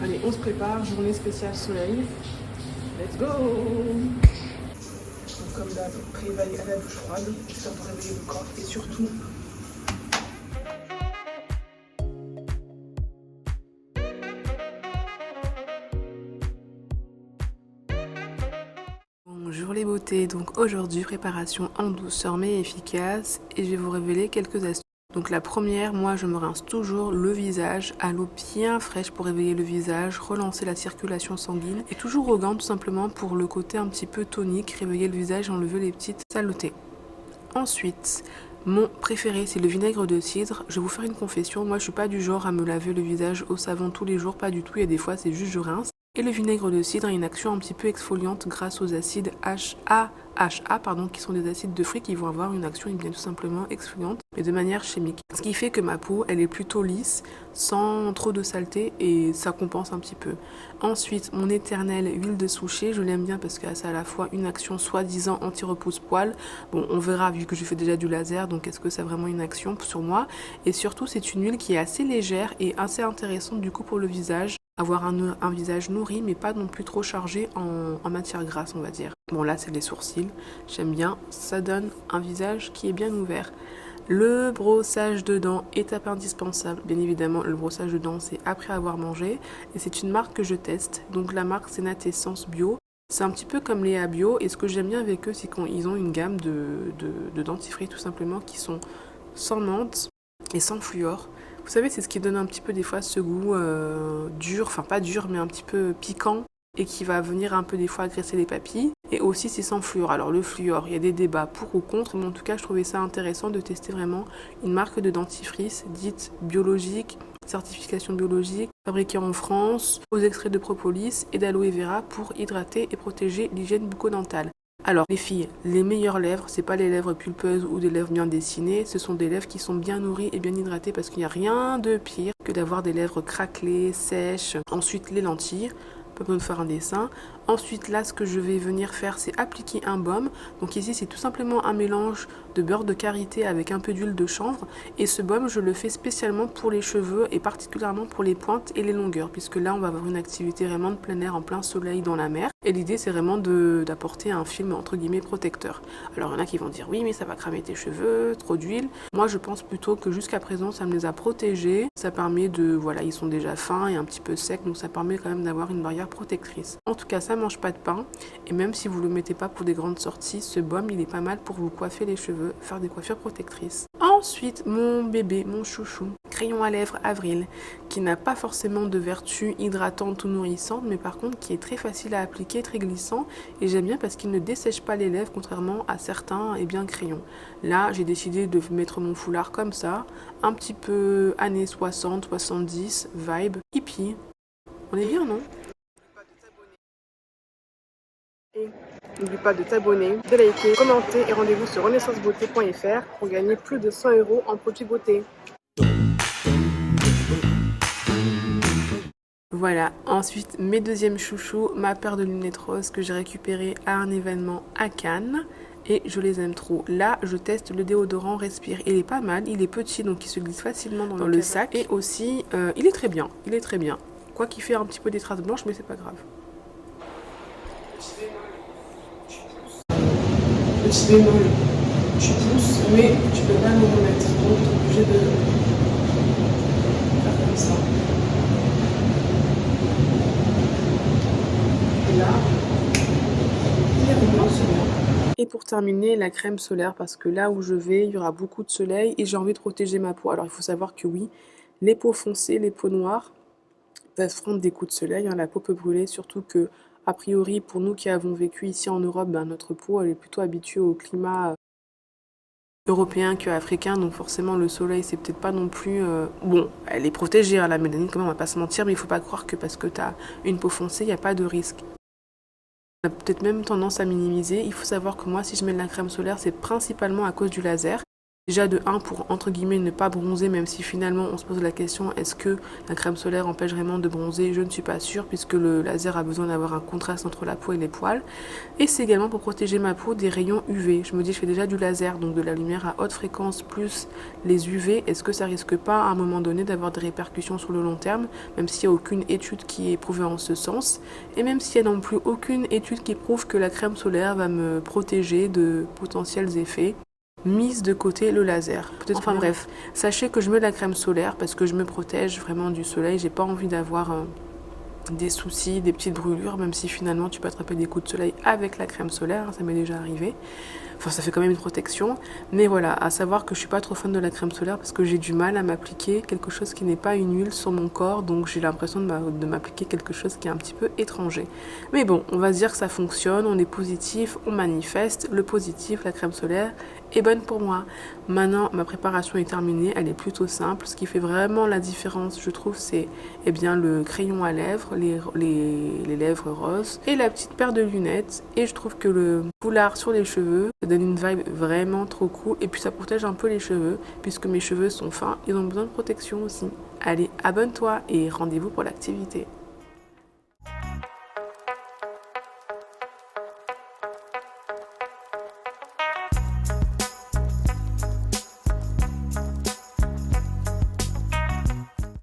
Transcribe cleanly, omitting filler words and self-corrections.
Allez, on se prépare, journée spéciale soleil. Let's go! Donc, comme d'hab, réveil à la douche froide, histoire de réveiller le corps et surtout... Bonjour les beautés, donc aujourd'hui préparation en douceur mais efficace et je vais vous révéler quelques astuces. Donc la première, moi je me rince toujours le visage à l'eau bien fraîche pour réveiller le visage, relancer la circulation sanguine et toujours au gant tout simplement pour le côté un petit peu tonique, réveiller le visage et enlever les petites saletés. Ensuite, mon préféré c'est le vinaigre de cidre. Je vais vous faire une confession, moi je suis pas du genre à me laver le visage au savon tous les jours, pas du tout, il y a des fois c'est juste je rince. Et le vinaigre de cidre a une action un petit peu exfoliante grâce aux acides HA, qui sont des acides de fruits qui vont avoir une action bien tout simplement exfoliante, mais de manière chimique. Ce qui fait que ma peau, elle est plutôt lisse, sans trop de saleté, et ça compense un petit peu. Ensuite, mon éternelle huile de souchet, je l'aime bien parce que ça a à la fois une action soi-disant anti-repousse-poils. Bon, on verra vu que je fais déjà du laser, donc est-ce que ça a vraiment une action sur moi? Et surtout, c'est une huile qui est assez légère et assez intéressante du coup pour le visage. Avoir un visage nourri mais pas non plus trop chargé en matière grasse on va dire. Bon là c'est les sourcils, j'aime bien, ça donne un visage qui est bien ouvert. Le brossage de dents, étape indispensable, bien évidemment le brossage de dents c'est après avoir mangé et c'est une marque que je teste, donc la marque c'est Natessence Bio. C'est un petit peu comme les Abio et ce que j'aime bien avec eux c'est qu'ils ont une gamme de dentifrice tout simplement qui sont sans menthe et sans fluor. Vous savez, c'est ce qui donne un petit peu des fois ce goût dur, enfin pas dur, mais un petit peu piquant et qui va venir un peu des fois agresser les papilles. Et aussi c'est sans fluor. Alors le fluor, il y a des débats pour ou contre, mais en tout cas je trouvais ça intéressant de tester vraiment une marque de dentifrice dite biologique, certification biologique, fabriquée en France, aux extraits de propolis et d'aloe vera pour hydrater et protéger l'hygiène bucco-dentale. Alors les filles, les meilleures lèvres, c'est pas les lèvres pulpeuses ou des lèvres bien dessinées, ce sont des lèvres qui sont bien nourries et bien hydratées parce qu'il n'y a rien de pire que d'avoir des lèvres craquelées, sèches. Ensuite les lentilles, pas besoin de faire un dessin. Ensuite là ce que je vais venir faire c'est appliquer un baume. Donc ici c'est tout simplement un mélange de beurre de karité avec un peu d'huile de chanvre et ce baume je le fais spécialement pour les cheveux et particulièrement pour les pointes et les longueurs puisque là on va avoir une activité vraiment de plein air en plein soleil dans la mer et l'idée c'est vraiment d'apporter un film entre guillemets protecteur. Alors il y en a qui vont dire oui mais ça va cramer tes cheveux, trop d'huile. Moi je pense plutôt que jusqu'à présent ça me les a protégés, ça permet de, voilà ils sont déjà fins et un petit peu secs donc ça permet quand même d'avoir une barrière protectrice. En tout cas ça mange pas de pain et même si vous le mettez pas pour des grandes sorties, ce baume il est pas mal pour vous coiffer les cheveux, faire des coiffures protectrices. Ensuite mon bébé, mon chouchou, crayon à lèvres Avril, qui n'a pas forcément de vertu hydratante ou nourrissante mais par contre qui est très facile à appliquer, très glissant et j'aime bien parce qu'il ne dessèche pas les lèvres contrairement à certains crayons. Là j'ai décidé de mettre mon foulard comme ça, un petit peu années 60, 70, vibe, hippie. On est bien non? Et n'oublie pas de t'abonner, de liker, commenter et rendez-vous sur renaissancebeauté.fr pour gagner plus de 100 € en produits beauté. Voilà, ensuite mes deuxièmes chouchous, ma paire de lunettes roses que j'ai récupérée à un événement à Cannes. Et je les aime trop. Là, je teste le déodorant Respire. Il est pas mal, il est petit donc il se glisse facilement dans le sac. Et aussi, il est très bien, Quoi qu'il fait un petit peu des traces blanches, mais c'est pas grave. Petit bémol, tu pousses, mais tu peux pas le remettre. Donc tu es obligé de faire comme ça. Et là, il y a une blanche solaire. Et pour terminer, la crème solaire, parce que là où je vais, il y aura beaucoup de soleil et j'ai envie de protéger ma peau. Alors il faut savoir que oui, les peaux foncées, les peaux noires peuvent prendre des coups de soleil, hein, la peau peut brûler, surtout que a priori pour nous qui avons vécu ici en Europe, notre peau elle est plutôt habituée au climat européen qu'africain, donc forcément le soleil c'est peut-être pas non plus... Bon, elle est protégée, hein, la mélanine quand même, on va pas se mentir, mais il faut pas croire que parce que tu as une peau foncée, il n'y a pas de risque. On a peut-être même tendance à minimiser. Il faut savoir que moi si je mets de la crème solaire c'est principalement à cause du laser. Déjà de 1 pour entre guillemets ne pas bronzer, même si finalement on se pose la question est-ce que la crème solaire empêche vraiment de bronzer? Je ne suis pas sûre puisque le laser a besoin d'avoir un contraste entre la peau et les poils. Et c'est également pour protéger ma peau des rayons UV. Je me dis je fais déjà du laser, donc de la lumière à haute fréquence plus les UV, est-ce que ça risque pas à un moment donné d'avoir des répercussions sur le long terme, même s'il n'y a aucune étude qui est prouvée en ce sens, et même s'il n'y a non plus aucune étude qui prouve que la crème solaire va me protéger de potentiels effets. Mise de côté le laser. Peut-être, enfin bref, sachez que je mets la crème solaire parce que je me protège vraiment du soleil. J'ai pas envie d'avoir des soucis, des petites brûlures, même si finalement tu peux attraper des coups de soleil avec la crème solaire, ça m'est déjà arrivé. Enfin, ça fait quand même une protection. Mais voilà, à savoir que je suis pas trop fan de la crème solaire parce que j'ai du mal à m'appliquer quelque chose qui n'est pas une huile sur mon corps. Donc j'ai l'impression de m'appliquer quelque chose qui est un petit peu étranger. Mais bon, on va se dire que ça fonctionne, on est positif, on manifeste. Le positif, la crème solaire, est bonne pour moi. Maintenant, ma préparation est terminée, elle est plutôt simple. Ce qui fait vraiment la différence, je trouve, c'est bien le crayon à lèvres, les lèvres roses et la petite paire de lunettes. Et je trouve que le foulard sur les cheveux, ça donne une vibe vraiment trop cool. Et puis ça protège un peu les cheveux, puisque mes cheveux sont fins, ils ont besoin de protection aussi. Allez, abonne-toi et rendez-vous pour l'activité.